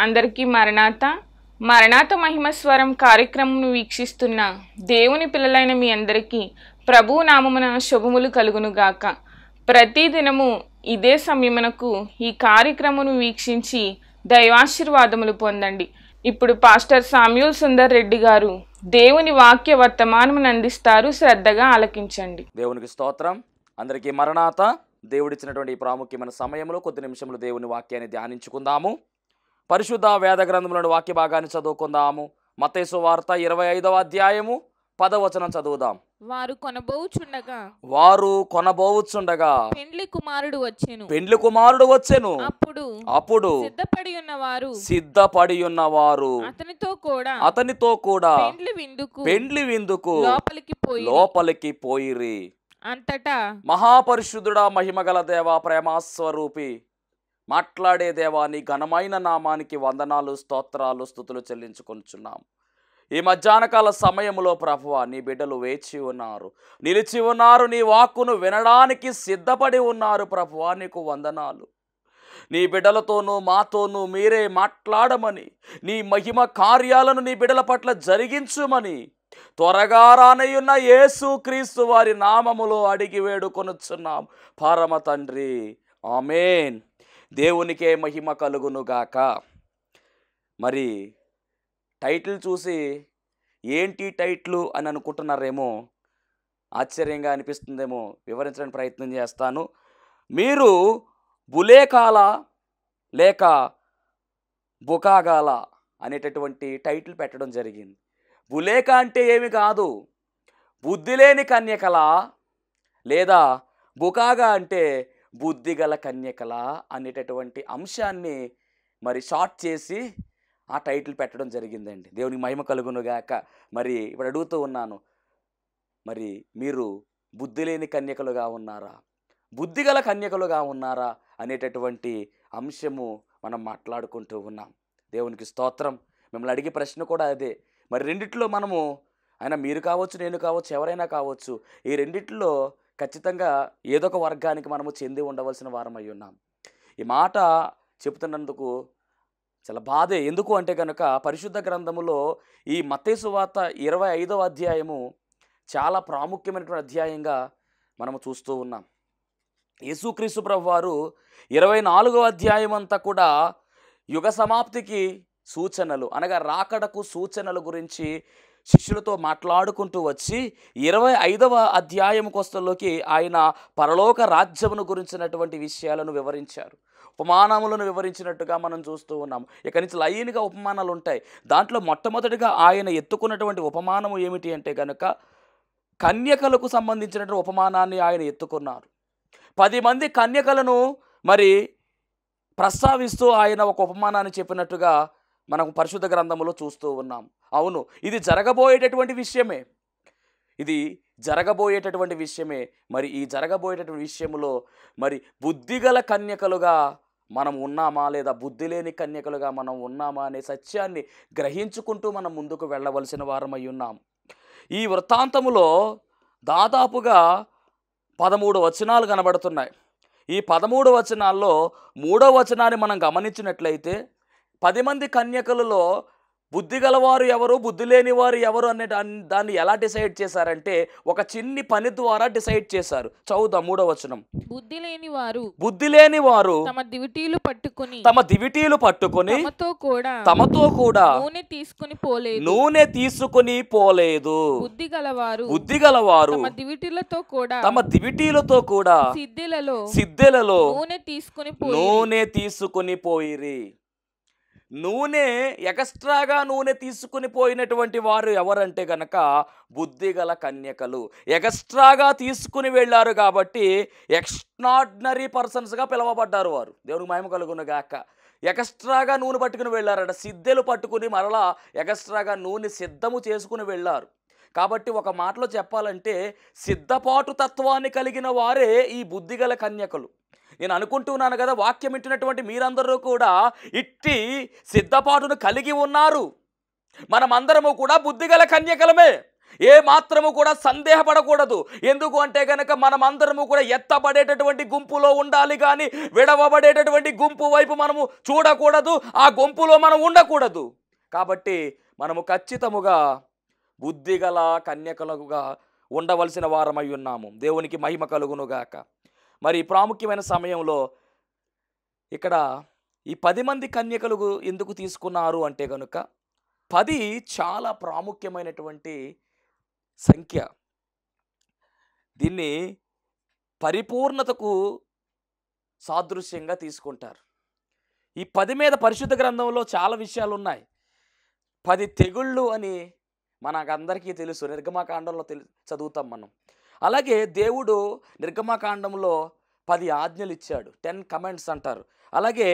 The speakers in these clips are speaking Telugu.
అందరికీ మరణాత మరణాత మహిమస్వరం కార్యక్రమం వీక్షిస్తున్న దేవుని పిల్లలైన మీ అందరికీ ప్రభు నామమున శుభములు కలుగునుగాక. ప్రతిదినము ఇదే సమయమునకు ఈ కార్యక్రమం వీక్షించి దైవాశీర్వాదములు పొందండి. ఇప్పుడు పాస్టర్ సామ్యూల్ సుందర్ రెడ్డి గారు దేవుని వాక్య వర్తమానమును అందిస్తారు. శ్రద్ధగా ఆలకించండి. దేవునికి స్తోత్రం. అందరికీ మరణాత. దేవుడిచ్చినటువంటి ప్రాముఖ్యమైన సమయంలో కొద్ది నిమిషములు దేవుని వాక్యాన్ని ధ్యానించుకుందాము. పరిశుద్ధ వేద గ్రంథంలోని వాక్య భాగాన్ని చదువుకుందాము. మత్తయి సువార్త 25వ అధ్యాయము 10వ వచనం చదువుదాం. వారు కొనబోవుచుండగా పెండ్లి కుమారుడు వచ్చెను. అప్పుడు సిద్ధపడి ఉన్నవారు అతనితో కూడా పెండ్లి విందుకు లోపలికి పోయిరి. అంతటా మహాపరిశుద్ధుడా, మహిమగల దేవా, ప్రేమాస్వరూపి, మాట్లాడే దేవా, నీ ఘనమైన నామానికి వందనాలు, స్తోత్రాలు, స్తుతులు చెల్లించుకొనుచున్నాం. ఈ మధ్యాహ్నకాల సమయంలో ప్రభువా, నీ బిడ్డలు వేచి ఉన్నారు, నిలిచి ఉన్నారు, నీ వాక్కును వినడానికి సిద్ధపడి ఉన్నారు. ప్రభువా, నీకు వందనాలు. నీ బిడ్డలతోనూ మాతోనూ మీరే మాట్లాడమని, నీ మహిమ కార్యాలను నీ బిడ్డల పట్ల జరిగించుమని త్వరగా రానయ్యున్న యేసు క్రీస్తు వారి నామములో అడిగి వేడుకొనుచున్నాం పరమ తండ్రి, ఆమేన్. దేవునికే మహిమ కలుగునుగాక. మరి టైటిల్ చూసి ఏంటి టైటిల్ అని అనుకుంటున్నారేమో, ఆశ్చర్యంగా అనిపిస్తుందేమో. వివరించడానికి ప్రయత్నం చేస్తాను. మీరు బులేకాల లేక బుకాగాల అనేటటువంటి టైటిల్ పెట్టడం జరిగింది. బులేక అంటే ఏమి కాదు, బుద్ధి లేని కన్యకల, లేదా బుకాగా అంటే బుద్ధిగల కన్యకల అనేటటువంటి అంశాన్ని మరి షార్ట్ చేసి ఆ టైటిల్ పెట్టడం జరిగిందండి. దేవునికి మహిమ కలుగునుగాక. మరి ఇప్పుడు అడుగుతూ ఉన్నాను, మరి మీరు బుద్ధి లేని కన్యకలుగా ఉన్నారా, బుద్ధిగల కన్యకలుగా ఉన్నారా అనేటటువంటి అంశము మనం మాట్లాడుకుంటూ ఉన్నాం. దేవునికి స్తోత్రం. మిమ్మల్ని అడిగే ప్రశ్న కూడా అదే. మరి రెండిట్లో మనము, అయినా మీరు కావచ్చు, నేను కావచ్చు, ఎవరైనా కావచ్చు, ఈ రెండిట్లో ఖచ్చితంగా ఏదో ఒక వర్గానికి మనము చెంది ఉండవలసిన వారం అయి ఉన్నాం. ఈ మాట చెబుతున్నందుకు చాలా బాధే. ఎందుకు అంటే కనుక పరిశుద్ధ గ్రంథములో ఈ మత్తయి సువార్త 25వ అధ్యాయము చాలా ప్రాముఖ్యమైనటువంటి అధ్యాయంగా మనము చూస్తూ ఉన్నాం. యేసుక్రీస్తు ప్రభువారు 24వ అధ్యాయం అంతా కూడా యుగ సమాప్తికి సూచనలు, అనగా రాకడకు సూచనల గురించి శిష్యులతో మాట్లాడుకుంటూ వచ్చి 25వ అధ్యాయంకి వస్తలోకి ఆయన పరలోక రాజ్యమును గురించినటువంటి విషయాలను వివరించారు. ఉపమానములను వివరించినట్టుగా మనం చూస్తూ ఉన్నాం. ఇక నుంచి లైన్గా ఉపమానాలు ఉంటాయి. దాంట్లో మొట్టమొదటిగా ఆయన ఎత్తుకున్నటువంటి ఉపమానము ఏమిటి అంటే కనుక కన్యకలకు సంబంధించినటువంటి ఉపమానాన్ని ఆయన ఎత్తుకున్నారు. 10 మంది కన్యకలను మరి ప్రస్తావిస్తూ ఆయన ఒక ఉపమానాన్ని చెప్పినట్టుగా మనం పరిశుద్ధ గ్రంథంలో చూస్తూ ఉన్నాం. అవును, ఇది జరగబోయేటటువంటి విషయమే. మరి ఈ జరగబోయేటటువంటి విషయంలో మరి బుద్ధిగల కన్యకలుగా మనం ఉన్నామా, లేదా బుద్ధి లేని కన్యకలుగా మనం ఉన్నామా అనే సత్యాన్ని గ్రహించుకుంటూ మనం ముందుకు వెళ్ళవలసిన వారమై ఉన్నాం. ఈ వృత్తాంతములో దాదాపుగా 13 వచనాలు కనబడుతున్నాయి. ఈ 13 వచనాల్లో 3వ వచనాన్ని మనం గమనించినట్లయితే 10 మంది కన్యకలలో బుద్ధి గలవారు ఎవరు, బుద్ధి లేని వారు ఎవరు అనే దాన్ని ఎలా డిసైడ్ చేశారంటే ఒక చిన్ని పని ద్వారా డిసైడ్ చేశారు. చదువుదాం 3వ వచనం. బుద్ధి లేని వారు తమ దివిటీలు పట్టుకొని తమతో కూడా నూనె తీసుకుని పోలేదు. బుద్ధి గలవారు తమ దివిటీలతో కూడా సిద్దెలలో నూనె తీసుకుని పోయిరి. ఎక్స్ట్రాగా నూనె తీసుకుని పోయినటువంటి వారు ఎవరంటే కనుక బుద్ధిగల కన్యకలు. ఎక్స్ట్రాగా తీసుకుని వెళ్ళారు కాబట్టి ఎక్స్ట్రాడినరీ పర్సన్స్గా పిలువబడ్డారు వారు. దేవునికి మహిమ కలుగునుగాక. ఎక్స్ట్రాగా నూనె పట్టుకుని వెళ్ళారట. సిద్ధెలు పట్టుకుని మరలా ఎక్స్ట్రాగా నూనె సిద్ధము చేసుకుని వెళ్ళారు. కాబట్టి ఒక మాటలో చెప్పాలంటే సిద్ధపాటు తత్వాన్ని కలిగిన వారే ఈ బుద్ధిగల కన్యకలు. నేను అనుకుంటున్నాను కదా, వాక్యం వింటున్నటువంటి మీరందరూ కూడా ఇట్టి సిద్ధపాటును కలిగి ఉన్నారు. మనమందరము కూడా బుద్ధిగల కన్యకలమే. ఏ మాత్రము కూడా సందేహపడకూడదు. ఎందుకు అంటే కనుక మనమందరము కూడా ఎత్తబడేటటువంటి గుంపులో ఉండాలి, కానీ విడవబడేటటువంటి గుంపు వైపు మనము చూడకూడదు, ఆ గుంపులో మనం ఉండకూడదు. కాబట్టి మనము ఖచ్చితముగా బుద్ధిగల కన్యకలుగా ఉండవలసిన వారమై ఉన్నాము. దేవునికి మహిమ కలుగునుగాక. మరి ప్రాముఖ్యమైన సమయంలో ఇక్కడ ఈ 10 మంది కన్యకలు ఎందుకు తీసుకున్నారు అంటే కనుక 10 చాలా ప్రాముఖ్యమైనటువంటి సంఖ్య. దీన్ని పరిపూర్ణతకు సాదృశ్యంగా తీసుకుంటారు. ఈ 10 మీద పరిశుద్ధ గ్రంథంలో చాలా విషయాలు ఉన్నాయి. 10 తెగుళ్ళు అని మనకందరికీ తెలుసు, నిర్గమకాండంలో చదువుతాం మనం. అలాగే దేవుడు నిర్గమకాండంలో 10 ఆజ్ఞలు ఇచ్చాడు, 10 కమాండ్స్ అంటారు. అలాగే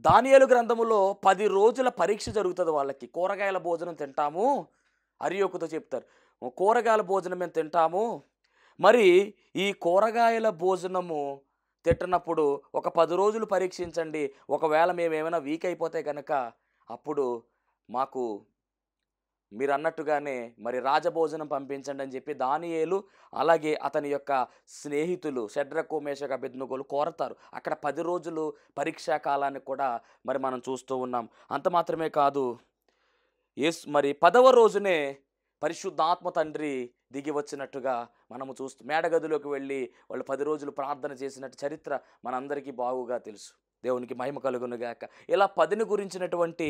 దానియేలు గ్రంథములో 10 రోజుల పరీక్ష జరుగుతుంది వాళ్ళకి. కూరగాయల భోజనం తింటాము, అరియోకుతో చెప్తారు, కూరగాయల భోజనం మేము తింటాము. మరి ఈ కూరగాయల భోజనము తింటున్నప్పుడు ఒక 10 రోజులు పరీక్షించండి, ఒకవేళ మేము ఏమైనా వీక్ అయిపోతే కనుక అప్పుడు మాకు మీరు అన్నట్టుగానే మరి రాజభోజనం పంపించండి అని చెప్పి దానియేలు అలాగే అతని యొక్క స్నేహితులు షడ్రకు మేషకు అబేద్నెగోలు కోరతారు. అక్కడ 10 రోజులు పరీక్షా కాలాన్ని కూడా మరి మనం చూస్తూ ఉన్నాం. అంత మాత్రమే కాదు, మరి 10వ రోజునే పరిశుద్ధాత్మ తండ్రి దిగి వచ్చినట్టుగా మనము మేడగదిలోకి వెళ్ళి వాళ్ళు 10 రోజులు ప్రార్థన చేసినట్టు చరిత్ర మనందరికీ బాగుగా తెలుసు. దేవునికి మహిమ కలుగునుగాక. ఇలా 10ని గురించినటువంటి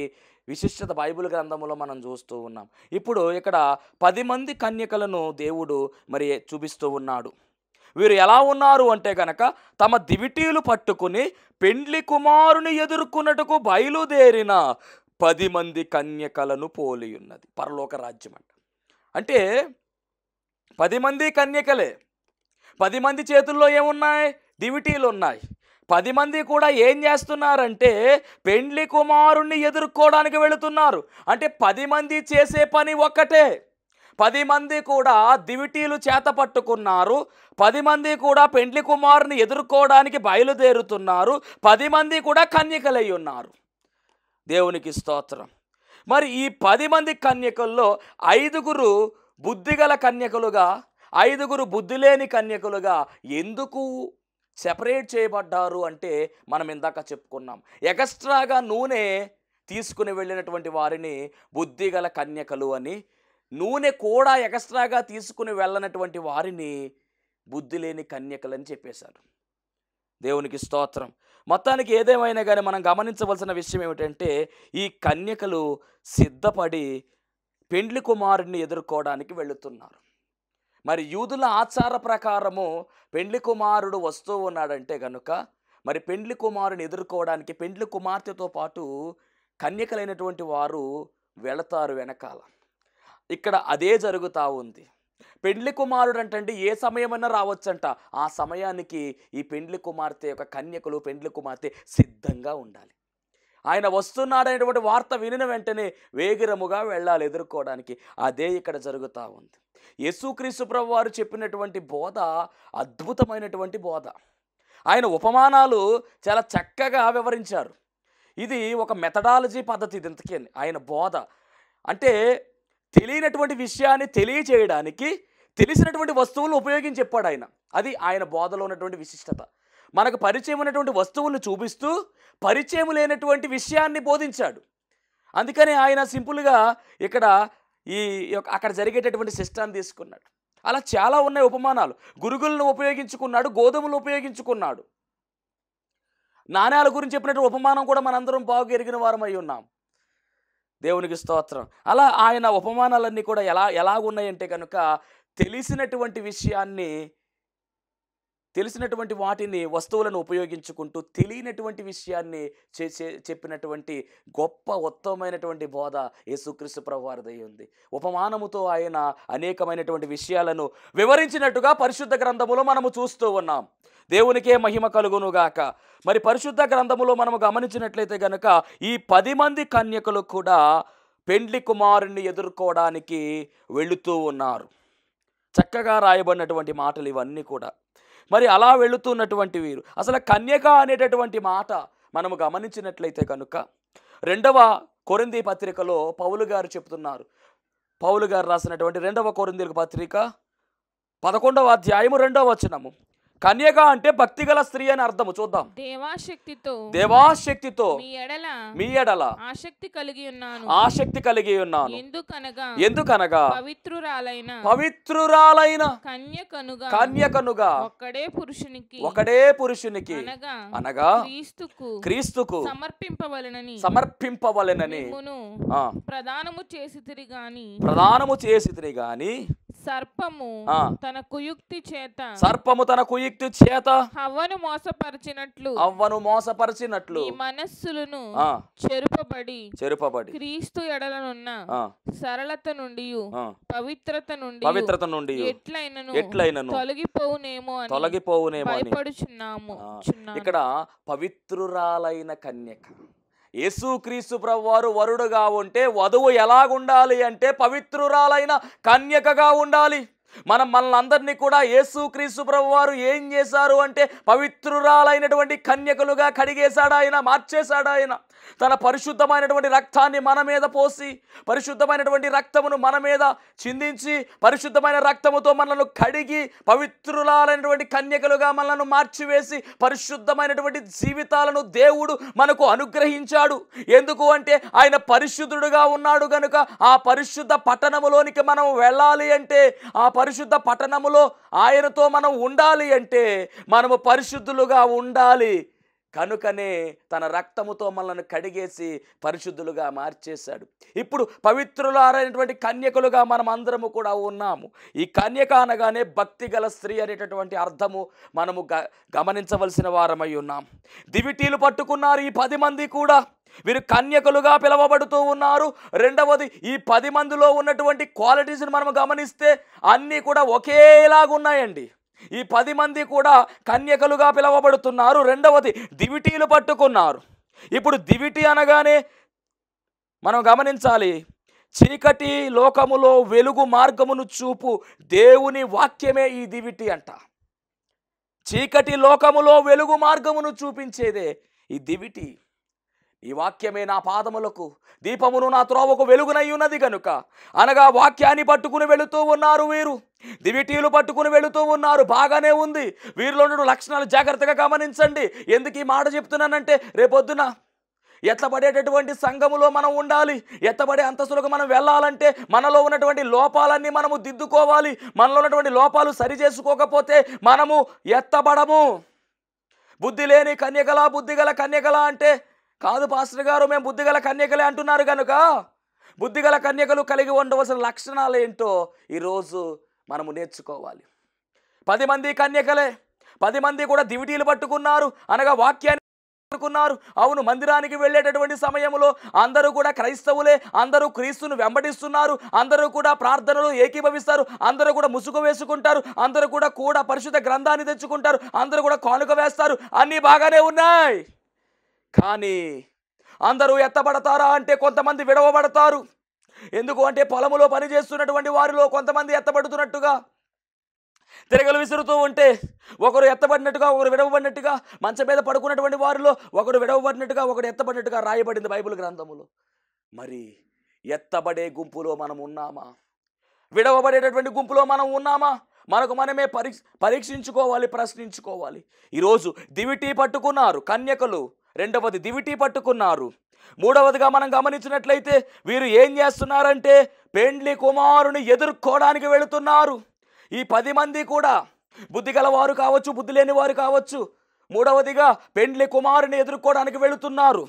విశిష్టత బైబిల్ గ్రంథంలో మనం చూస్తూ ఉన్నాం. ఇప్పుడు ఇక్కడ 10 మంది కన్యకలను దేవుడు మరి చూపిస్తూ ఉన్నాడు. వీరు ఎలా ఉన్నారు అంటే కనుక తమ దివిటీలు పట్టుకుని పెండ్లి కుమారుని ఎదుర్కొన్నట్టుకు బయలుదేరిన 10 మంది కన్యకలను పోలి ఉన్నది పరలోక రాజ్యం అంట. అంటే 10 మంది కన్యకలే. 10 మంది చేతుల్లో ఏమున్నాయి? దివిటీలు ఉన్నాయి. 10 మంది కూడా ఏం చేస్తున్నారంటే పెండ్లి కుమారుణ్ణి ఎదుర్కోవడానికి వెళుతున్నారు. అంటే 10 మంది చేసే పని ఒక్కటే. 10 మంది కూడా దివిటీలు చేత పట్టుకున్నారు. 10 మంది కూడా పెండ్లి కుమారుని ఎదుర్కోవడానికి బయలుదేరుతున్నారు. 10 మంది కూడా కన్యకలై ఉన్నారు. దేవునికి స్తోత్రం. మరి ఈ 10 మంది కన్యకల్లో 5గురు బుద్ధిగల కన్యకలుగా, 5గురు బుద్ధి లేని కన్యకలుగా ఎందుకు సెపరేట్ చేయబడ్డారు అంటే మనం ఇందాక చెప్పుకున్నాం. ఎక్స్ట్రాగా నూనె తీసుకుని వెళ్ళినటువంటి వారిని బుద్ధిగల కన్యకలు అని, నూనె కూడా ఎక్స్ట్రాగా తీసుకుని వెళ్ళనటువంటి వారిని బుద్ధి లేని కన్యకలు అని చెప్పేశారు. దేవునికి స్తోత్రం. మొత్తానికి ఏదేమైనా కానీ మనం గమనించవలసిన విషయం ఏమిటంటే ఈ కన్యకలు సిద్ధపడి పెండ్లి కుమారుడిని ఎదుర్కోవడానికి వెళుతున్నారు. మరి యూదుల ఆచార ప్రకారము పెండ్లి కుమారుడు వస్తూ ఉన్నాడంటే కనుక మరి పెండ్లి కుమారుని ఎదుర్కోవడానికి పెండ్లి కుమార్తెతో పాటు కన్యకలైనటువంటి వారు వెళతారు వెనకాల. ఇక్కడ అదే జరుగుతూ ఉంది. పెండ్లి కుమారుడు అంటే ఏ సమయమైనా రావచ్చంట. ఆ సమయానికి ఈ పెండ్లి కుమార్తె యొక్క కన్యకలు, పెండ్లి కుమార్తె సిద్ధంగా ఉండాలి. ఆయన వస్తున్నాడనేటువంటి వార్త వినిన వెంటనే వేగిరముగా వెళ్ళాలి ఎదుర్కోవడానికి. అదే ఇక్కడ జరుగుతూ ఉంది. యేసుక్రీస్తు ప్రభువు వారు చెప్పినటువంటి బోధ అద్భుతమైనటువంటి బోధ. ఆయన ఉపమానాలు చాలా చక్కగా వివరించారు. ఇది ఒక మెథడాలజీ పద్ధతి. ఇది ఇంతకీ ఆయన బోధ అంటే తెలియనటువంటి విషయాన్ని తెలియచేయడానికి తెలిసినటువంటి వస్తువులను ఉపయోగించి చెప్పాడు ఆయన. అది ఆయన బోధలో ఉన్నటువంటి విశిష్టత. మనకు పరిచయం ఉన్నటువంటి వస్తువులను చూపిస్తూ పరిచయం లేనటువంటి విషయాన్ని బోధించాడు. అందుకని ఆయన సింపుల్గా ఇక్కడ అక్కడ జరిగేటటువంటి సిస్టాన్ని తీసుకున్నాడు. అలా చాలా ఉన్నాయి ఉపమానాలు. గురుగులను ఉపయోగించుకున్నాడు, గోధుమలు ఉపయోగించుకున్నాడు. నాణ్యాల గురించి చెప్పినటువంటి ఉపమానం కూడా మనందరం బాగా ఎరిగిన వారం అయి ఉన్నాం. దేవునికి స్తోత్రం. అలా ఆయన ఉపమానాలన్నీ కూడా ఎలాగున్నాయంటే కనుక తెలిసినటువంటి వాటిని వస్తువులను ఉపయోగించుకుంటూ తెలియనటువంటి విషయాన్ని చెప్పినటువంటి గొప్ప ఉత్తమమైనటువంటి బోధ యేసుక్రీస్తు ప్రభువు వారిదై ఉంది. ఉపమానముతో ఆయన అనేకమైనటువంటి విషయాలను వివరించినట్టుగా పరిశుద్ధ గ్రంథములో మనము చూస్తూ ఉన్నాం. దేవునికే మహిమ కలుగునుగాక. మరి పరిశుద్ధ గ్రంథములో మనము గమనించినట్లయితే కనుక ఈ 10 మంది కన్యకలు కూడా పెండ్లి కుమారుణ్ణి ఎదుర్కోవడానికి వెళుతూ ఉన్నారు. చక్కగా రాయబడినటువంటి మాటలు ఇవన్నీ కూడా. మరి అలా వెళుతున్నటువంటి వీరు అసలు కన్యక అనేటటువంటి మాట మనము గమనించినట్లయితే కనుక 2వ కొరింథీ పత్రికలో పౌలు గారు చెప్తున్నారు, పౌలు గారు రాసినటువంటి 2వ కొరింథీయులకు పత్రిక 11వ అధ్యాయము 2వ వచనము. కన్యక అంటే భక్తిగల స్త్రీ అని అర్థము. చూద్దాం. దేవాశక్తితో మీ ఎడల ఆసక్తి కలిగి ఉన్నాను. ఎందుకనగా పవిత్రురాలైన కన్యకనుగా ఒకడే పురుషునికి అనగా క్రీస్తుకు సమర్పింపవలెనని ప్రదానము చేసితిరి గాని సర్పము తన కుయుక్తి చేత హవ్వను మోసపరిచినట్లు మనస్సులను చెరుపబడి క్రీస్తు ఎడలనున్న సరళత నుండి పవిత్రత నుండి ఎట్లైనను తొలగిపోవునేమో భయపడుచున్నాము. ఇక్కడ పవిత్రురాలైన కన్యక. యేసుక్రీస్తు ప్రభువారు వరుడుగా ఉంటే వధువు ఎలాగుండాలి అంటే పవిత్రురాలైన కన్యకగా ఉండాలి. మనల్ని అందరినీ కూడా యేసుక్రీస్తు ప్రభువారు ఏం చేశారు అంటే పవిత్రురాలైనటువంటి కన్యకలుగా కడిగేశాడు ఆయన, మార్చేశాడు ఆయన. తన పరిశుద్ధమైనటువంటి రక్తాన్ని మన మీద పోసి, పరిశుద్ధమైనటువంటి రక్తమును మన మీద చిందించి, పరిశుద్ధమైన రక్తముతో మనల్ని కడిగి పవిత్రురాలైనటువంటి కన్యకలుగా మనల్ని మార్చివేసి పరిశుద్ధమైనటువంటి జీవితాలను దేవుడు మనకు అనుగ్రహించాడు. ఎందుకు అంటే ఆయన పరిశుద్ధుడుగా ఉన్నాడు కనుక. ఆ పరిశుద్ధ పట్టణములోనికి మనం వెళ్ళాలి అంటే, ఆ పరిశుద్ధ పట్టణములో ఆయనతో మనం ఉండాలి అంటే మనము పరిశుద్ధులుగా ఉండాలి. కనుకనే తన రక్తముతో మనల్ని కడిగేసి పరిశుద్ధులుగా మార్చేశాడు. ఇప్పుడు పవిత్రులైనటువంటి కన్యకలుగా మనం అందరము కూడా ఉన్నాము. ఈ కన్యక అనగానే భక్తిగల స్త్రీ అనేటటువంటి అర్థము మనము గమనించవలసిన వారమై ఉన్నాం. దివిటీలు పట్టుకున్నారు ఈ 10 మంది కూడా. వీరు కన్యకలుగా పిలవబడుతూ ఉన్నారు. రెండవది, ఈ 10 మందిలో ఉన్నటువంటి క్వాలిటీస్ని మనం గమనిస్తే అన్నీ కూడా ఒకేలాగున్నాయండి. ఈ 10 మంది కూడా కన్యకలుగా పిలవబడుతున్నారు. రెండవది, దివిటీలు పట్టుకున్నారు. ఇప్పుడు దివిటి అనగానే మనం గమనించాలి, చీకటి లోకములో వెలుగు మార్గమును చూపు దేవుని వాక్యమే ఈ దివిటి అంట. చీకటి లోకములో వెలుగు మార్గమును చూపించేదే ఈ దివిటి. ఈ వాక్యమే నా పాదములకు దీపమును, నా త్రోవకు వెలుగునై ఉన్నది కనుక. అనగా వాక్యాన్ని పట్టుకుని వెళుతూ ఉన్నారు వీరు. దివిటీలు పట్టుకుని వెళుతూ ఉన్నారు. బాగానే ఉంది. వీరిలో ఉన్న లక్షణాలు జాగ్రత్తగా గమనించండి. ఎందుకు ఈ మాట చెప్తున్నానంటే, రేపొద్దున ఎత్తబడేటటువంటి సంఘములో మనం ఉండాలి. ఎత్తబడే అంతస్తులకు మనం వెళ్ళాలంటే మనలో ఉన్నటువంటి లోపాలన్నీ మనము దిద్దుకోవాలి. మనలో ఉన్నటువంటి లోపాలు సరి చేసుకోకపోతే మనము ఎత్తబడము. బుద్ధి లేని కన్యకలా, బుద్ధిగల కన్యకలా అంటే కాదు పాస్టర్ గారు, మేము బుద్ధిగల కన్యకలే అంటున్నారు కనుక. బుద్ధిగల కన్యకలు కలిగి ఉండవలసిన లక్షణాలు ఏంటో ఈరోజు మనము నేర్చుకోవాలి. 10 మంది కన్యకలే. 10 మంది కూడా దివిటీలు పట్టుకున్నారు, అనగా వాక్యాన్ని పట్టుకున్నారు. అవును, మందిరానికి వెళ్ళేటటువంటి సమయంలో అందరూ కూడా క్రైస్తవులే, అందరూ క్రీస్తును వెంబడిస్తున్నారు, అందరూ కూడా ప్రార్థనలు ఏకీభవిస్తారు, అందరూ కూడా ముసుగు వేసుకుంటారు, అందరూ కూడా పరిశుద్ధ గ్రంథాన్ని తెచ్చుకుంటారు, అందరూ కూడా కానుక వేస్తారు. అన్నీ బాగానే ఉన్నాయి. కానీ అందరూ ఎత్తబడతారా అంటే కొంతమంది విడవబడతారు. ఎందుకు అంటే పొలములో పనిచేస్తున్నటువంటి వారిలో కొంతమంది ఎత్తబడుతున్నట్టుగా, తిరగలు విసురుతూ ఉంటే ఒకరు ఎత్తబడినట్టుగా, ఒకరు విడవబడినట్టుగా, మంచం మీద పడుకున్నటువంటి వారిలో ఒకరు విడవబడినట్టుగా, ఒకరు ఎత్తబడినట్టుగా రాయబడింది బైబిల్ గ్రంథములో. మరి ఎత్తబడే గుంపులో మనం ఉన్నామా? విడవబడేటటువంటి గుంపులో మనం ఉన్నామా? మనకు మనమే పరీక్షించుకోవాలి, ప్రశ్నించుకోవాలి. ఈరోజు దివిటీ పట్టుకున్నారు కన్యకలు. రెండవది, దివిటీ పట్టుకున్నారు. మూడవదిగా మనం గమనించినట్లయితే వీరు ఏం చేస్తున్నారంటే పెండ్లి కుమారుని ఎదుర్కోవడానికి వెళుతున్నారు. ఈ 10 మంది కూడా బుద్ధి గలవారు కావచ్చు, బుద్ధి లేని వారు కావచ్చు. మూడవదిగా పెండ్లి కుమారుని ఎదుర్కోవడానికి వెళుతున్నారు.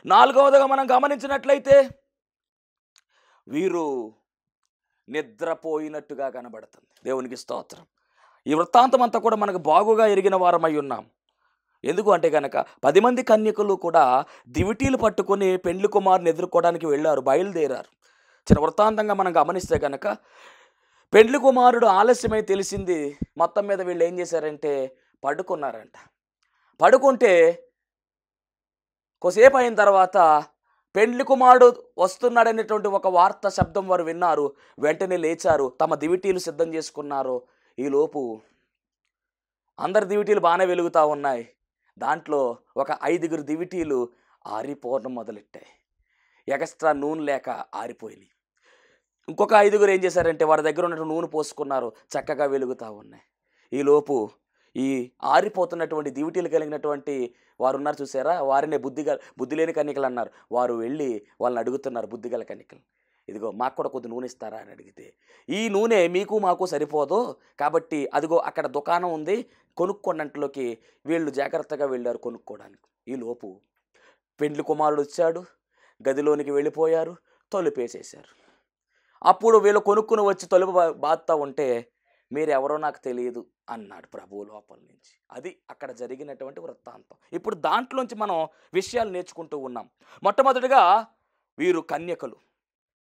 నాలుగవదిగా మనం గమనించినట్లయితే వీరు నిద్రపోయినట్టుగా కనబడుతుంది. దేవునికి స్తోత్రం. ఈ వృత్తాంతం అంతా కూడా మనకు బాగుగా ఎరిగిన వారమై ఉన్నాం. ఎందుకు అంటే కనుక 10 మంది కన్యకులు కూడా దివిటీలు పట్టుకొని పెండ్లి కుమారుని ఎదుర్కోవడానికి వెళ్ళారు, బయలుదేరారు. చిన్న వృత్తాంతంగా మనం గమనిస్తే కనుక పెండ్లి కుమారుడు ఆలస్యమై తెలిసింది. మొత్తం మీద వీళ్ళు ఏం చేశారంటే పడుకున్నారంట. పడుకుంటే కొద్దిసేపు అయిన తర్వాత పెండ్లి కుమారుడు వస్తున్నాడనేటువంటి ఒక వార్త శబ్దం వారు విన్నారు. వెంటనే లేచారు, తమ దివిటీలు సిద్ధం చేసుకున్నారు. ఈలోపు అందరి దివిటీలు బాగానే వెలుగుతూ ఉన్నాయి. దాంట్లో ఒక 5 దివిటీలు ఆరిపోవడం మొదలెట్టాయి. ఎక్స్ట్రా నూనె లేక ఆరిపోయినాయి. ఇంకొక 5గురు ఏం చేశారంటే వారి దగ్గర ఉన్నటువంటి నూనె పోసుకున్నారు, చక్కగా వెలుగుతూ ఉన్నాయి. ఈలోపు ఈ ఆరిపోతున్నటువంటి దివిటీలు కలిగినటువంటి వారు ఉన్నారు చూసారా, వారినే బుద్ధి లేని కన్యకలు అన్నారు. వారు వెళ్ళి వాళ్ళని అడుగుతున్నారు, బుద్ధిగల కన్యకలు, ఇదిగో మాకు కూడా కొద్ది నూనె ఇస్తారా అని అడిగితే, ఈ నూనె మీకు మాకు సరిపోదు కాబట్టి అదిగో అక్కడ దుకాణం ఉంది కొనుక్కోనంట్లోకి వీళ్ళు జాగ్రత్తగా వెళ్ళారు కొనుక్కోవడానికి. ఈలోపు పెండ్లి కుమారుడు వచ్చాడు, గదిలోనికి వెళ్ళిపోయారు, తలుపేసేశారు. అప్పుడు వీళ్ళు కొనుక్కుని వచ్చి తలుపు బాదుతూ ఉంటే, మీరెవరో నాకు తెలియదు అన్నాడు ప్రభువు లోపల నుంచి. అది అక్కడ జరిగినటువంటి వృత్తాంతం. ఇప్పుడు దాంట్లోంచి మనం విషయాలు నేర్చుకుంటూ ఉన్నాం. మొట్టమొదటిగా వీరు కన్యకలు,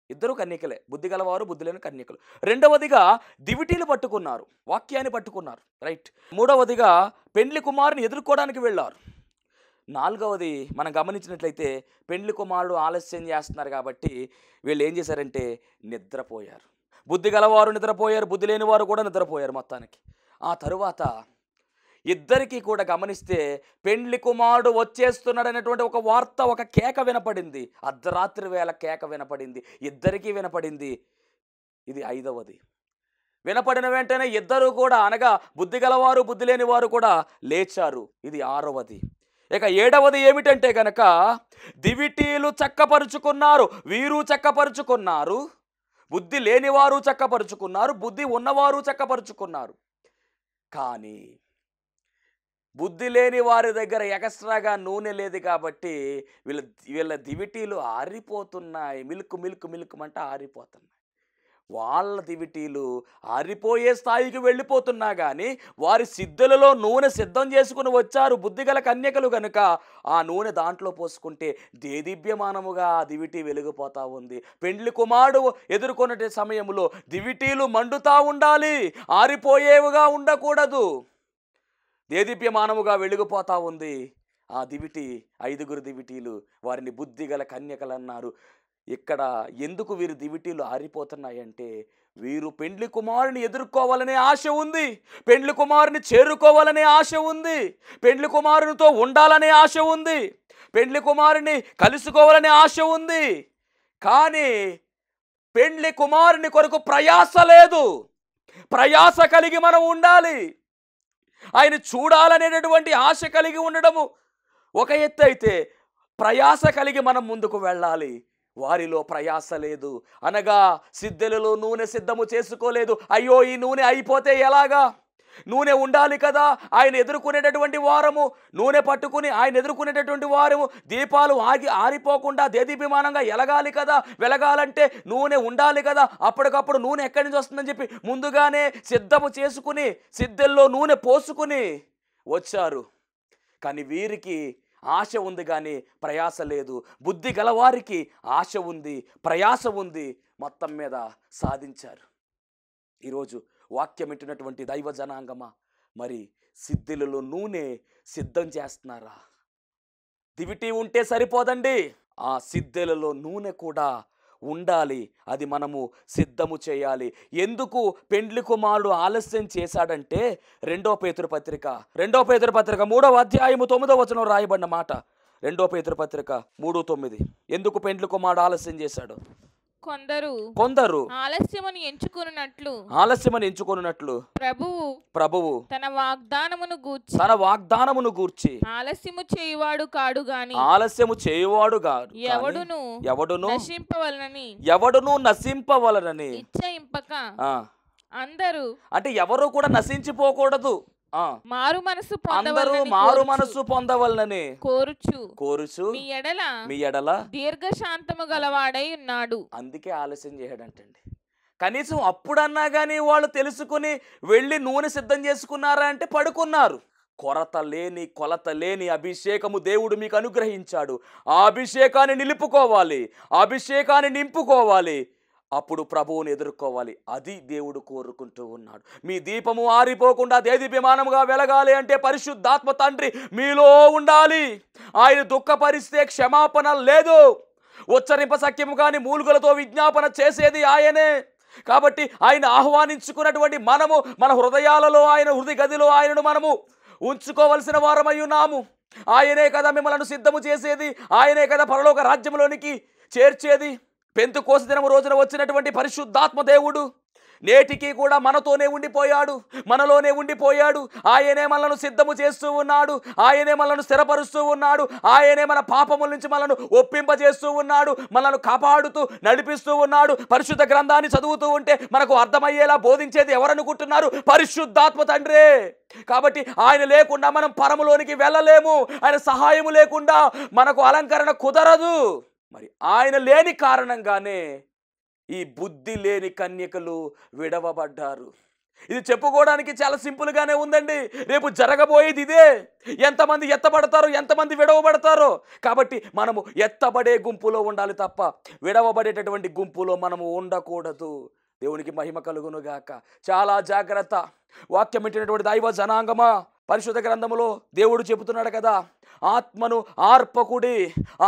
ఇద్దరు కన్యకలే, బుద్ధి గలవారు బుద్ధి లేని కన్యకలు. రెండవదిగా దివిటీలు పట్టుకున్నారు, వాక్యాన్ని పట్టుకున్నారు, రైట్. మూడవదిగా పెండ్లి కుమారుని ఎదుర్కోవడానికి వెళ్ళారు. నాలుగవది మనం గమనించినట్లయితే పెండ్లి కుమారుడు ఆలస్యం చేస్తున్నారు కాబట్టి వీళ్ళు ఏం చేశారంటే నిద్రపోయారు. బుద్ధి గలవారు నిద్రపోయారు, బుద్ధి లేని వారు కూడా నిద్రపోయారు మొత్తానికి. ఆ తరువాత ఇద్దరికీ కూడా గమనిస్తే పెండ్లి కుమారుడు వచ్చేస్తున్నాడు అనేటువంటి ఒక వార్త, ఒక కేక వినపడింది. అర్ధరాత్రి వేళ కేక వినపడింది, ఇద్దరికీ వినపడింది. ఇది 5వది. వినపడిన వెంటనే ఇద్దరు కూడా, అనగా బుద్ధి గలవారు బుద్ధి లేని వారు కూడా లేచారు. ఇది 6వది. ఇక 7వది ఏమిటంటే కనుక దివిటీలు చక్కపరుచుకున్నారు, వీరు చక్కపరుచుకున్నారు, బుద్ధి లేనివారు చక్కపరుచుకున్నారు, బుద్ధి ఉన్నవారు చక్కపరుచుకున్నారు. కానీ బుద్ధి లేని వారి దగ్గర ఎక్స్ట్రాగా నూనె లేదు కాబట్టి వీళ్ళ దివిటీలు ఆరిపోతున్నాయి, మిల్క్ ఆరిపోతున్నాయి. వాళ్ళ దివిటీలు ఆరిపోయే స్థాయికి వెళ్ళిపోతున్నా కానీ వారి సిద్ధులలో నూనె సిద్ధం చేసుకుని వచ్చారు బుద్ధిగల కన్యకలు కనుక ఆ నూనె దాంట్లో పోసుకుంటే దేదీప్యమానముగా ఆ దివిటీ వెలిగిపోతూ ఉంది. పెండ్లి కుమారుడు ఎదుర్కొనే సమయంలో దివిటీలు మండుతూ ఉండాలి, ఆరిపోయేవిగా ఉండకూడదు. దేదీప్యమానముగా వెలిగిపోతూ ఉంది ఆ దివిటి. 5గురు దివిటీలు, వారిని బుద్ధిగల కన్యకలు అన్నారు. ఇక్కడ ఎందుకు వీరు దివిటీలు ఆరిపోతున్నాయంటే వీరు పెండ్లి కుమారుని ఎదుర్కోవాలనే ఆశ ఉంది, పెండ్లి కుమారుని చేరుకోవాలనే ఆశ ఉంది, పెండ్లి కుమారునితో ఉండాలనే ఆశ ఉంది, పెండ్లి కుమారుని కలుసుకోవాలనే ఆశ ఉంది. కానీ పెండ్లి కుమారుని కొరకు ప్రయాస లేదు. ప్రయాస కలిగి మనం ఉండాలి, ఆయన చూడాలనేటటువంటి ఆశ కలిగి ఉండడము ఒక ఎత్తు అయితే, ప్రయాస కలిగి మనం ముందుకు వెళ్ళాలి. వారిలో ప్రయాస లేదు, అనగా సిద్ధెలలో నూనె సిద్ధము చేసుకోలేదు. అయ్యో ఈ నూనె అయిపోతే ఎలాగా, నూనె ఉండాలి కదా, ఆయన ఎదుర్కొనేటటువంటి వారము నూనె పట్టుకుని ఆయన ఎదుర్కొనేటటువంటి వారము దీపాలు ఆరిపోకుండా దేదీప్యమానంగా వెలగాలంటే నూనె ఉండాలి కదా. అప్పటికప్పుడు నూనె ఎక్కడి నుంచి వస్తుందని చెప్పి ముందుగానే సిద్ధము చేసుకుని సిద్ధెల్లో నూనె పోసుకుని వచ్చారు. కానీ వీరికి ఆశ ఉంది కానీ ప్రయాస లేదు. బుద్ధి గలవారికి ఆశ ఉంది, ప్రయాస ఉంది, మొత్తం మీద సాధించారు. ఈరోజు వాక్యం వింటున్నటువంటి దైవ జనాంగమా, మరి సిద్ధులలో నూనె సిద్ధం చేస్తున్నారా? దివిటి ఉంటే సరిపోదండి, ఆ సిద్ధులలో నూనె కూడా ఉండాలి. అది మనము సిద్ధము చేయాలి. ఎందుకు పెండ్లి కుమారుడు ఆలస్యం చేశాడంటే 2వ పేతురు పత్రిక 3వ అధ్యాయము 9వ వచనం రాయబడిన మాట. 2వ పేతురు పత్రిక 3:9. ఎందుకు పెండ్లి కుమారుడు ఆలస్యం చేశాడు? కొందరు ఆలస్యమని ఎంచుకున్నట్లు ప్రభువు తన వాగ్దానమును గూర్చి ఆలస్యము చేయువాడు కాడు గాని ఎవడును నశింపవలనని ఇచ్చయింపక అందరూ, అంటే ఎవరు కూడా నశించిపోకూడదు, అందరూ మారు మనసు పొందవలనని కోరుచు మీ ఎడల దీర్ఘశాంతము గలవాడై ఉన్నాడు. అందుకే ఆలస్యం చేయడంటండి. కనీసం అప్పుడన్నా కానీ వాళ్ళు తెలుసుకుని వెళ్ళి నూనె సిద్ధం చేసుకున్నారా అంటే పడుకున్నారు. కొలత లేని అభిషేకము దేవుడు మీకు అనుగ్రహించాడు. ఆ అభిషేకాన్ని నిలుపుకోవాలి, ఆ అభిషేకాన్ని నింపుకోవాలి, అప్పుడు ప్రభువుని ఎదుర్కోవాలి. అది దేవుడు కోరుకుంటూ ఉన్నాడు. మీ దీపము ఆరిపోకుండా దేదీప్యమానముగా వెలగాలి అంటే పరిశుద్ధాత్మ తండ్రి మీలో ఉండాలి. ఆయన దుఃఖపరిస్తే క్షమాపణ లేదు. ఉచ్చరింప సఖ్యము కానీ మూలుగులతో విజ్ఞాపన చేసేది ఆయనే. కాబట్టి ఆయన ఆహ్వానించుకున్నటువంటి మనము మన హృదయాలలో, ఆయన హృదయ గదిలో ఆయనను మనము ఉంచుకోవలసిన వారమై ఉన్నాము. ఆయనే కదా మిమ్మల్ని సిద్ధము చేసేది, ఆయనే కదా పరలోక రాజ్యంలోనికి చేర్చేది. పెంతెకోస్తు దినము రోజున వచ్చినటువంటి పరిశుద్ధాత్మ దేవుడు నేటికి కూడా మనతోనే ఉండిపోయాడు, మనలోనే ఉండిపోయాడు. ఆయనే మనలను సిద్ధము చేస్తూ ఉన్నాడు, ఆయనే మనలను స్థిరపరుస్తూ ఉన్నాడు, ఆయనే మన పాపముల నుంచి మనలను ఒప్పింపజేస్తూ ఉన్నాడు, మనల్ని కాపాడుతూ నడిపిస్తూ ఉన్నాడు. పరిశుద్ధ గ్రంథాన్ని చదువుతూ ఉంటే మనకు అర్థమయ్యేలా బోధించేది ఎవరనుకుంటున్నారు? పరిశుద్ధాత్మ తండ్రే. కాబట్టి ఆయన లేకుండా మనం పరములోనికి వెళ్ళలేము, ఆయన సహాయము లేకుండా మనకు అలంకరణ కుదరదు. మరి ఆయన లేని కారణంగానే ఈ బుద్ధి లేని కన్యకలు విడవబడ్డారు. ఇది చెప్పుకోవడానికి చాలా సింపుల్గానే ఉందండి. రేపు జరగబోయేది ఇదే. ఎంతమంది ఎత్తబడతారో, ఎంతమంది విడవబడతారో. కాబట్టి మనము ఎత్తబడే గుంపులో ఉండాలి తప్ప విడవబడేటటువంటి గుంపులో మనము ఉండకూడదు. దేవునికి మహిమ కలుగునుగాక. చాలా జాగ్రత్త. వాక్యం వింటున్నటువంటి దైవ జనాంగమా, పరిశుద్ధ గ్రంథములో దేవుడు చెబుతున్నాడు కదా, ఆత్మను ఆర్పకుడి,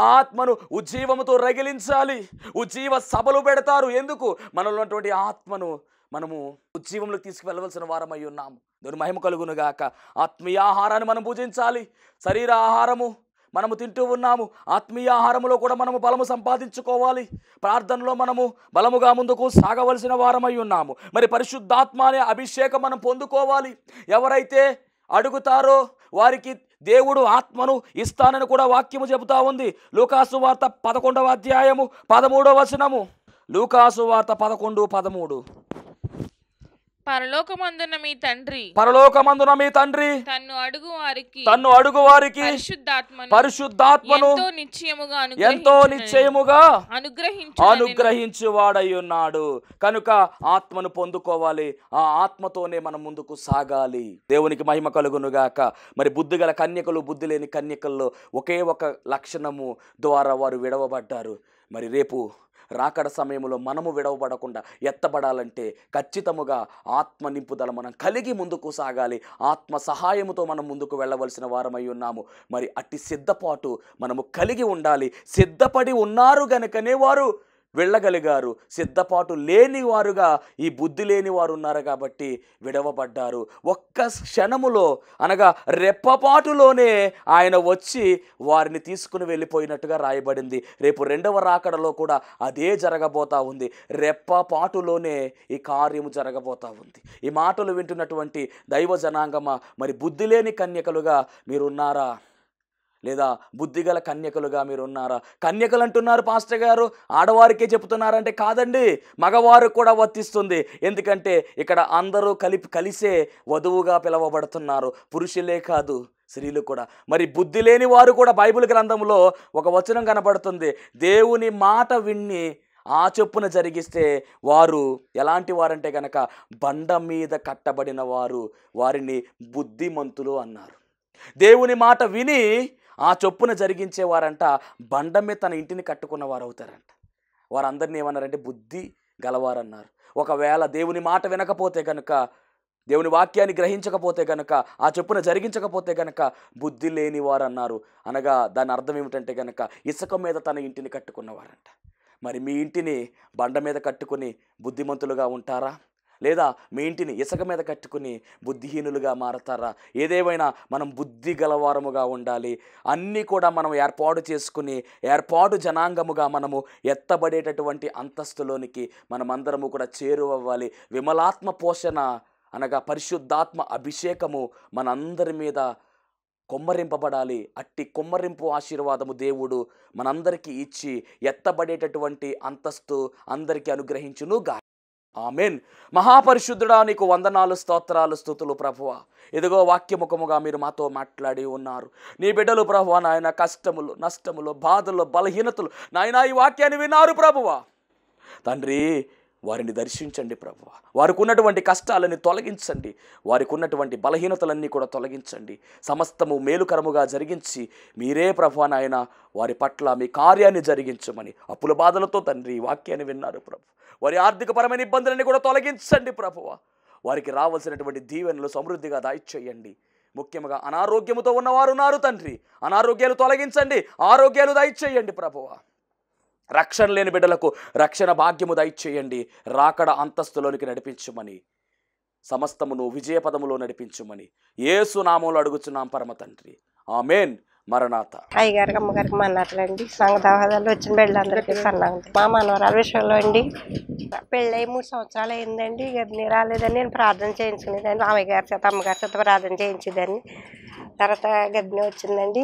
ఆత్మను ఉజ్జీవముతో రగిలించాలి. ఉజ్జీవ సభలు పెడతారు. ఎందుకు? మనలో ఉన్నటువంటి ఆత్మను మనము ఉజ్జీవంలోకి తీసుకువెళ్ళవలసిన వారమై ఉన్నాము. దేవుని మహిమ కలుగునుగాక. ఆత్మీయ ఆహారాన్ని మనం భుజించాలి. శరీర ఆహారము మనము తింటూ ఉన్నాము, ఆత్మీయ ఆహారములో కూడా మనము బలము సంపాదించుకోవాలి. ప్రార్థనలో మనము బలముగా ముందుకు సాగవలసిన వారమై ఉన్నాము. మరి పరిశుద్ధాత్మ అనే అభిషేకం మనం పొందుకోవాలి. ఎవరైతే అడుగుతారో వారికి దేవుడు ఆత్మను ఇస్తానని కూడా వాక్యము చెబుతా ఉంది. లూకాసు వార్త 11వ అధ్యాయము 13వ వచనము. లూకాసు వార్త 11:13. పరలోకమందున మీ తండ్రి తన్ను అడుగు వారికి పరిశుద్ధాత్మను ఎంతో నిశ్చయముగా అనుగ్రహించువాడై ఉన్నాడు. కనుక ఆత్మను పొందుకోవాలి. ఆ ఆత్మతోనే మనం ముందుకు సాగాలి. దేవునికి మహిమ కలుగునుగాక. మరి బుద్ధిగల కన్యకలు, బుద్ధి లేని కన్యకల్లో ఒకే ఒక లక్షణము ద్వారా వారు విడవబడ్డారు. మరి రేపు రాకడ సమయంలో మనము విడవబడకుండా ఎత్తబడాలంటే ఖచ్చితముగా ఆత్మ నింపుదల మనం కలిగి ముందుకు సాగాలి. ఆత్మ సహాయముతో మనం ముందుకు వెళ్ళవలసిన వారమై ఉన్నాము. మరి అట్టి సిద్ధపాటు మనము కలిగి ఉండాలి. సిద్ధపడి ఉన్నారు గనుకనే వారు వెళ్ళగలిగారు. సిద్ధపాటు లేని వారుగా ఈ బుద్ధి లేని వారు ఉన్నారు కాబట్టి విడవబడ్డారు. ఒక్క క్షణములో అనగా రెప్పపాటులోనే ఆయన వచ్చి వారిని తీసుకుని వెళ్ళిపోయినట్టుగా రాయబడింది. రేపు రెండవ రాకడలో కూడా అదే జరగబోతా ఉంది. రెప్పపాటులోనే ఈ కార్యము జరగబోతా ఉంది. ఈ మాటలు వింటున్నటువంటి దైవ జనాంగమా, మరి బుద్ధి లేని కన్యకలుగా మీరున్నారా? లేదా బుద్ధిగల కన్యకలుగా మీరు ఉన్నారా? కన్యకలు అంటున్నారు పాస్టర్ గారు, ఆడవారికే చెప్తున్నారంటే కాదండి, మగవారు కూడా వర్తిస్తుంది. ఎందుకంటే ఇక్కడ అందరూ కలిసే వధువుగా పిలవబడుతున్నారు. పురుషులే కాదు, స్త్రీలు కూడా. మరి బుద్ధి లేని వారు కూడా బైబిల్ గ్రంథంలో ఒక వచనం కనబడుతుంది, దేవుని మాట విని ఆ చొప్పున జరిగిస్తే వారు ఎలాంటి వారంటే కనుక బండ మీద కట్టబడిన వారు, వారిని బుద్ధిమంతులు అన్నారు. దేవుని మాట విని ఆ చొప్పున జరిగించేవారంట బండ మీద తన ఇంటిని కట్టుకున్న వారు అవుతారంట. వారందరినీ ఏమన్నారంటే బుద్ధి గలవారన్నారు. ఒకవేళ దేవుని మాట వినకపోతే కనుక, దేవుని వాక్యాన్ని గ్రహించకపోతే కనుక, ఆ చొప్పున జరిగించకపోతే కనుక బుద్ధి లేని వారు అన్నారు. అనగా దాని అర్థం ఏమిటంటే కనుక ఇసుక మీద తన ఇంటిని కట్టుకున్నవారంట. మరి మీ ఇంటిని బండ మీద కట్టుకుని బుద్ధిమంతులుగా ఉంటారా? లేదా మీ ఇంటిని ఇసుక మీద కట్టుకుని బుద్ధిహీనులుగా మారతారా? ఏదేమైనా మనం బుద్ధి గలవారముగా ఉండాలి. అన్నీ కూడా మనం ఏర్పాటు చేసుకుని ఏర్పాటు జనాంగముగా మనము ఎత్తబడేటటువంటి అంతస్తులోనికి మనమందరము కూడా చేరువవ్వాలి. విమలాత్మ పోషణ అనగా పరిశుద్ధాత్మ అభిషేకము మనందరి మీద కొమ్మరింపబడాలి. అట్టి కొమ్మరింపు ఆశీర్వాదము దేవుడు మనందరికీ ఇచ్చి ఎత్తబడేటటువంటి అంతస్తు అందరికీ అనుగ్రహించునుగా. ఆమెన్. మహాపరిశుద్ధుడా, నీకు వందనాలు, స్తోత్రాలు, స్తుతులు ప్రభువా. ఇదిగో వాక్యముఖముగా మీరు మాతో మాట్లాడి ఉన్నారు. నీ బిడ్డలు ప్రభువా నాయన కష్టములు, నష్టములు, బాధలు, బలహీనతలు నాయన ఈ వాక్యాన్ని విన్నారు ప్రభువా. తండ్రి, వారిని దర్శించండి ప్రభువా. వారికి ఉన్నటువంటి కష్టాలని తొలగించండి, వారికి ఉన్నటువంటి బలహీనతలన్నీ కూడా తొలగించండి. సమస్తము మేలుకరముగా జరిగించి మీరే ప్రభువా నాయన వారి పట్ల మీ కార్యాన్ని జరిగించమని అప్పుల బాధలతో తండ్రి వాక్యాన్ని విన్నారు ప్రభు. వారి ఆర్థికపరమైన ఇబ్బందులన్నీ కూడా తొలగించండి ప్రభువా. వారికి రావాల్సినటువంటి దీవెనలు సమృద్ధిగా దయచేయండి. ముఖ్యంగా అనారోగ్యముతో ఉన్నవారు ఉన్నారు తండ్రి, అనారోగ్యాలు తొలగించండి, ఆరోగ్యాలు దయచేయండి ప్రభువా. రక్షణ లేని బిడ్డలకు రక్షణ భాగ్యము దయచేయండి. రాకడ అంతస్తులోనికి నడిపించుమని, సమస్తమును విజయపదములో నడిపించుమని యేసు నామములో అడుగుచున్నాం పరమ తండ్రి. ఆమెన్. మరణాత. అయ్యగారికి అమ్మగారికి మన్నట్లండి. సంఘ దవాదాలు వచ్చిన బిడ్డలందరికీ సన్నాంది. మా మనవరాల విషయంలో అండి పెళ్ళి 3 సంవత్సరాలు అయిందండి. గర్భిణీ రాలేదని నేను ప్రార్థన చేయించుకునేదాన్ని. అమ్మగారి చేత అమ్మగారి చేత ప్రార్థన చేయించేదాన్ని. తర్వాత గర్భిణీ వచ్చిందండి.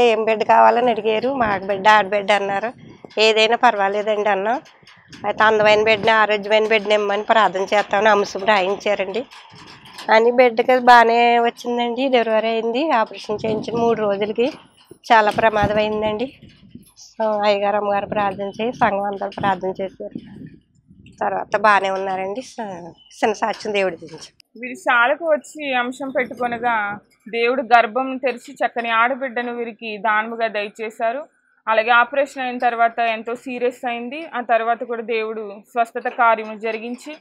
ఏం బిడ్డ కావాలని అడిగారు. మాకు బిడ్డ ఆడబిడ్డ అన్నారు. ఏదైనా పర్వాలేదండి అన్నాం. అయితే అందమైన బిడ్డని ఆరోగ్యమైన బిడ్డని ఇమ్మని ప్రార్థన చేస్తామని అంశం రాయించారండి. అని బిడ్డకి బాగానే వచ్చిందండి. డెలివరీ అయింది. ఆపరేషన్ చేయించిన 3 రోజులకి చాలా ప్రమాదం అయిందండి. అయ్యగారు అమ్మగారు ప్రార్థన చేసి సంఘం అందరూ ప్రార్థన చేశారు. తర్వాత బాగానే ఉన్నారండి. చిన్న సాక్ష్యం దేవుడి గురించి. వీరి శాలకు వచ్చి అంశం పెట్టుకొనగా దేవుడు గర్భం తెరిచి చక్కని ఆడబిడ్డను వీరికి దానముగా దయచేశారు. అలాగే ఆపరేషన్ అయిన తర్వాత ఎంతో సీరియస్ అయింది. ఆ తర్వాత కూడా దేవుడు స్వస్థత కార్యము జరిగించి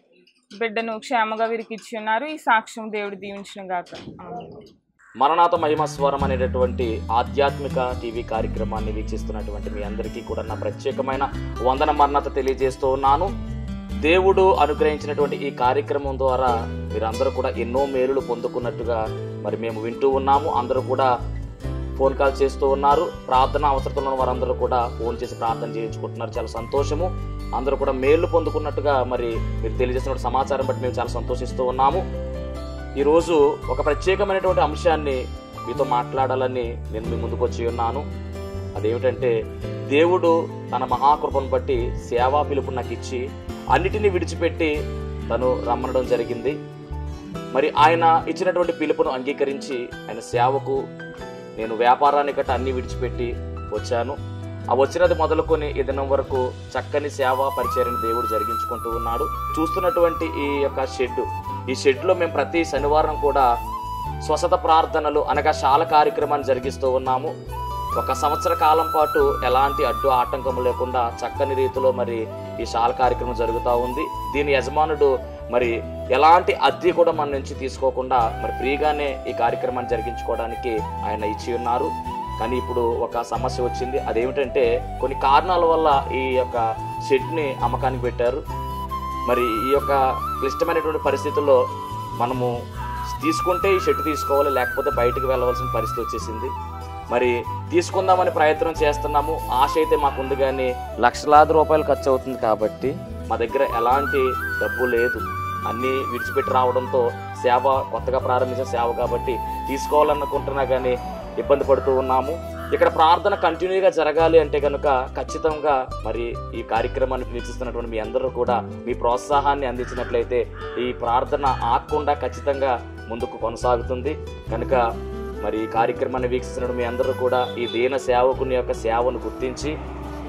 బిడ్డను క్షేమంగా వీరికి ఇచ్చి ఉన్నారు. ఈ సాక్ష్యం దేవుడు దీవించిన గాక. మరణాత మహిమస్వరం అనేటటువంటి ఆధ్యాత్మిక టీవీ కార్యక్రమాన్ని వీక్షిస్తున్నటువంటి మీ అందరికీ కూడా నా ప్రత్యేకమైన వందన మరణాత తెలియజేస్తూ ఉన్నాను. దేవుడు అనుగ్రహించినటువంటి ఈ కార్యక్రమం ద్వారా మీరందరూ కూడా ఎన్నో మేలులు పొందుకున్నట్టుగా మరి మేము వింటూ ఉన్నాము. అందరూ కూడా ఫోన్ కాల్ చేస్తూ ఉన్నారు. ప్రార్థన అవసరతలో ఉన్న వారందరూ కూడా ఫోన్ చేసి ప్రార్థన చేయించుకుంటున్నారు. చాలా సంతోషము. అందరూ కూడా మేలు పొందుకున్నట్టుగా మరి మీరు తెలియజేసిన సమాచారం బట్టి మేము చాలా సంతోషిస్తూ ఉన్నాము. ఈరోజు ఒక ప్రత్యేకమైనటువంటి అంశాన్ని మీతో మాట్లాడాలని నేను మీ ముందుకు వచ్చి ఉన్నాను. అదేమిటంటే దేవుడు తన మహాకృపను బట్టి సేవా పిలుపు నాకు ఇచ్చి అన్నిటినీ విడిచిపెట్టి తను రమ్మనడం జరిగింది. మరి ఆయన ఇచ్చినటువంటి పిలుపును అంగీకరించి ఆయన సేవకు నేను వ్యాపారాన్ని గట్ట అన్ని విడిచిపెట్టి వచ్చాను. ఆ వచ్చినది మొదలుకొని ఈ దినం వరకు చక్కని సేవా పరిచర్యను దేవుడు జరిగించుకుంటూ ఉన్నాడు. చూస్తున్నటువంటి ఈ యొక్క ఈ షెడ్లో మేము ప్రతి శనివారం కూడా స్వస్థత ప్రార్థనలు అనగా శాల కార్యక్రమాన్ని జరిగిస్తూ ఉన్నాము. 1 సంవత్సర కాలం పాటు ఎలాంటి అడ్డు ఆటంకం లేకుండా చక్కని రీతిలో మరి ఈ శాల కార్యక్రమం జరుగుతూ ఉంది. దీని యజమానుడు మరి ఎలాంటి అద్దె కూడా మన నుంచి తీసుకోకుండా మరి ఫ్రీగానే ఈ కార్యక్రమాన్ని జరిగించుకోవడానికి ఆయన ఇచ్చి ఉన్నారు. కానీ ఇప్పుడు ఒక సమస్య వచ్చింది. అదేమిటంటే కొన్ని కారణాల వల్ల ఈ యొక్క షెడ్ని అమ్మకానికి పెట్టారు. మరి ఈ యొక్క క్లిష్టమైనటువంటి పరిస్థితుల్లో మనము తీసుకుంటే ఈ షెడ్ తీసుకోవాలి, లేకపోతే బయటకు వెళ్ళవలసిన పరిస్థితి వచ్చేసింది. మరి తీసుకుందామని ప్రయత్నం చేస్తున్నాము. ఆశ అయితే మాకుంది, కానీ లక్షలాది రూపాయలు ఖర్చు అవుతుంది. కాబట్టి మా దగ్గర ఎలాంటి డబ్బు లేదు. అన్నీ విడిచిపెట్టి రావడంతో సేవ కొత్తగా ప్రారంభించిన సేవ కాబట్టి తీసుకోవాలనుకుంటున్నా కానీ ఇబ్బంది పడుతూ ఉన్నాము. ఇక్కడ ప్రార్థన కంటిన్యూగా జరగాలి అంటే కనుక ఖచ్చితంగా మరి ఈ కార్యక్రమాన్ని వీక్షిస్తున్నటువంటి మీ అందరూ కూడా మీ ప్రోత్సాహాన్ని అందించినట్లయితే ఈ ప్రార్థన ఆగకుండా ఖచ్చితంగా ముందుకు కొనసాగుతుంది. కనుక మరి ఈ కార్యక్రమాన్ని వీక్షిస్తున్న మీ అందరూ కూడా ఈ దీన సేవకుని యొక్క సేవను గుర్తించి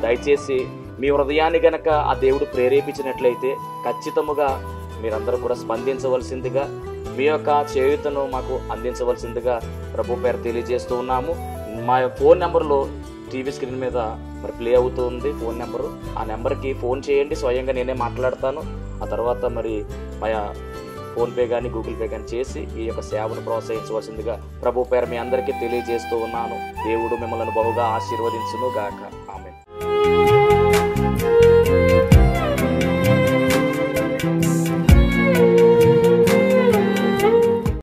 దయచేసి మీ హృదయాన్ని గనక ఆ దేవుడు ప్రేరేపించినట్లయితే ఖచ్చితముగా మీరందరూ కూడా స్పందించవలసిందిగా, మీ యొక్క చేయూతను మాకు అందించవలసిందిగా ప్రభు పేరు తెలియజేస్తూ ఉన్నాము. మా ఫోన్ నెంబర్లో టీవీ స్క్రీన్ మీద మరి ప్లే అవుతుంది ఫోన్ నెంబరు. ఆ నెంబర్కి ఫోన్ చేయండి. స్వయంగా నేనే మాట్లాడతాను. ఆ తర్వాత మరి మా ఫోన్పే కానీ గూగుల్ పే కానీ చేసి ఈ యొక్క సేవను ప్రోత్సహించవలసిందిగా ప్రభు పేరు మీ అందరికీ తెలియజేస్తూ ఉన్నాను. దేవుడు మిమ్మల్ని బహుగా ఆశీర్వదించును గాక. ఆమేన్.